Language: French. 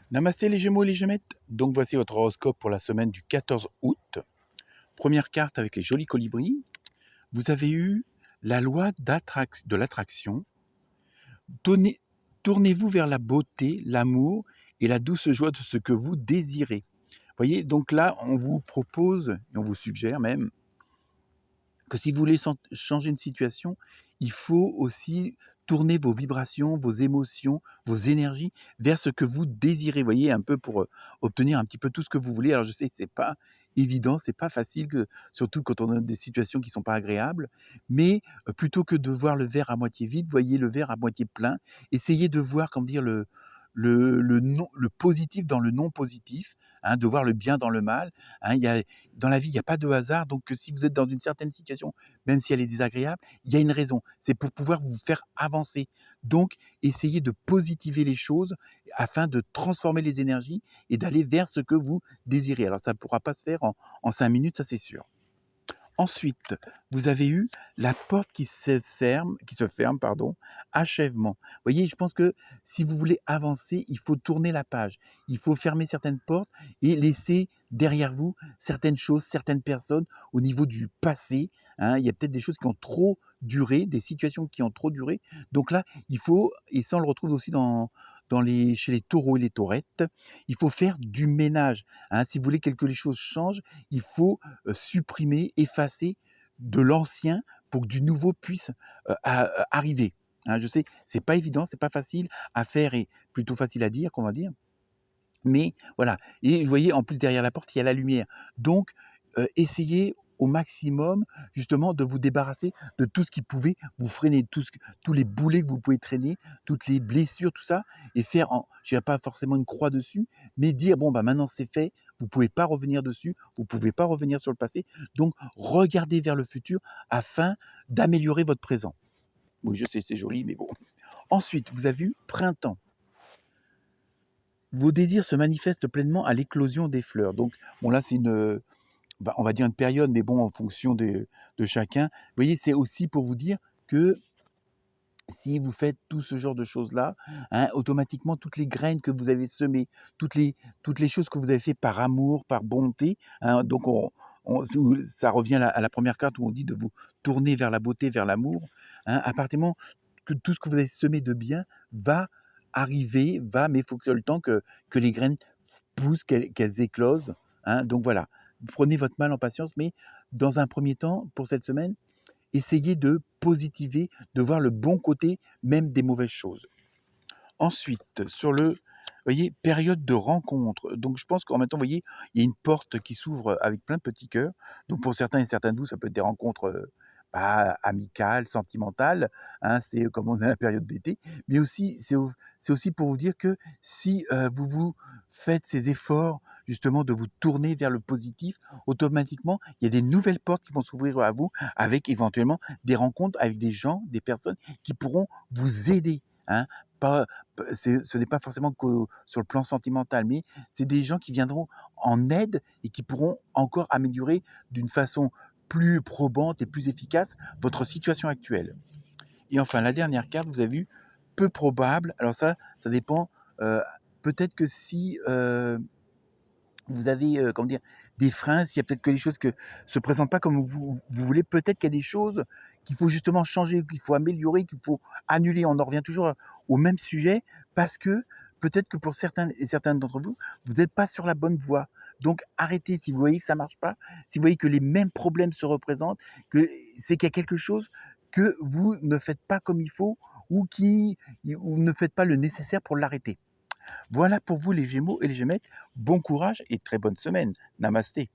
Namasté les Gémeaux et les Gémettes. Donc voici votre horoscope pour la semaine du 14 août. Première carte avec les jolis colibris. Vous avez eu la loi de l'attraction. Tournez-vous vers la beauté, l'amour et la douce joie de ce que vous désirez. Voyez, donc là, on vous propose, et on vous suggère même, que si vous voulez changer une situation, il faut aussi tourner vos vibrations, vos émotions, vos énergies vers ce que vous désirez. Vous voyez, un peu pour obtenir un petit peu tout ce que vous voulez. Alors je sais que c'est pas évident, c'est pas facile, surtout quand on a des situations qui sont pas agréables. Mais plutôt que de voir le verre à moitié vide, voyez le verre à moitié plein. Essayez de voir, comment dire, le positif dans le non positif, hein, de voir le bien dans le mal. Hein, dans la vie, il n'y a pas de hasard, donc si vous êtes dans une certaine situation, même si elle est désagréable, il y a une raison. C'est pour pouvoir vous faire avancer. Donc, essayez de positiver les choses afin de transformer les énergies et d'aller vers ce que vous désirez. Alors, ça ne pourra pas se faire en 5 minutes, ça c'est sûr. Ensuite, vous avez eu la porte qui se ferme, pardon, achèvement. Vous voyez, je pense que si vous voulez avancer, il faut tourner la page. Il faut fermer certaines portes et laisser derrière vous certaines choses, certaines personnes au niveau du passé. Hein. Il y a peut-être des choses qui ont trop duré, des situations qui ont trop duré. Donc là, il faut, et ça on le retrouve aussi chez les taureaux et les taurettes, il faut faire du ménage. Hein. Si vous voulez que les choses changent, il faut supprimer, effacer de l'ancien pour que du nouveau puisse arriver. Hein, je sais, c'est pas évident, c'est pas facile à faire et plutôt facile à dire, qu'on va dire. Mais voilà. Et vous voyez, en plus, derrière la porte, il y a la lumière. Donc, essayez au maximum, justement, de vous débarrasser de tout ce qui pouvait vous freiner, tous les boulets que vous pouvez traîner, toutes les blessures, tout ça, et faire, je dirais pas forcément une croix dessus, mais dire, bon, bah maintenant c'est fait, vous ne pouvez pas revenir dessus, vous ne pouvez pas revenir sur le passé. Donc, regardez vers le futur afin d'améliorer votre présent. Oui, je sais, c'est joli, mais bon. Ensuite, vous avez eu printemps. Vos désirs se manifestent pleinement à l'éclosion des fleurs. Donc, bon, là, c'est on va dire une période, mais bon, en fonction de chacun. Vous voyez, c'est aussi pour vous dire que si vous faites tout ce genre de choses-là, hein, automatiquement, toutes les graines que vous avez semées, toutes les choses que vous avez fait par amour, par bonté, hein, donc ça revient à la première carte où on dit de vous tourner vers la beauté, vers l'amour. Hein, à partir du moment que tout ce que vous avez semé de bien va arriver, mais il faut que le temps que les graines poussent, qu'elles éclosent. Hein, donc voilà, prenez votre mal en patience, mais dans un premier temps, pour cette semaine, essayez de positiver, de voir le bon côté même des mauvaises choses. Ensuite, voyez, période de rencontre. Donc je pense qu'en même temps, vous voyez, il y a une porte qui s'ouvre avec plein de petits cœurs. Donc pour certains et certaines de vous, ça peut être des rencontres amicales, sentimentales. Hein, c'est comme on est à la période d'été. Mais aussi, c'est aussi pour vous dire que si vous faites ces efforts justement de vous tourner vers le positif, automatiquement, il y a des nouvelles portes qui vont s'ouvrir à vous avec éventuellement des rencontres avec des gens, des personnes qui pourront vous aider. Hein, pas, ce n'est pas forcément que sur le plan sentimental, mais c'est des gens qui viendront en aide et qui pourront encore améliorer d'une façon plus probante et plus efficace votre situation actuelle. Et enfin, la dernière carte, vous avez vu, peu probable. Alors ça dépend. euh, Peut-être que si vous avez, comment dire, des freins, s'il y a peut-être que les choses que se présentent pas comme vous voulez, peut-être qu'il y a des choses qu'il faut justement changer, qu'il faut améliorer, qu'il faut annuler. On en revient toujours au même sujet parce que peut-être que pour certains et certaines d'entre vous, vous n'êtes pas sur la bonne voie. Donc arrêtez si vous voyez que ça marche pas, si vous voyez que les mêmes problèmes se représentent, que c'est qu'il y a quelque chose que vous ne faites pas comme il faut ou ne faites pas le nécessaire pour l'arrêter. Voilà pour vous les Gémeaux et les Gémettes, bon courage et très bonne semaine. Namasté.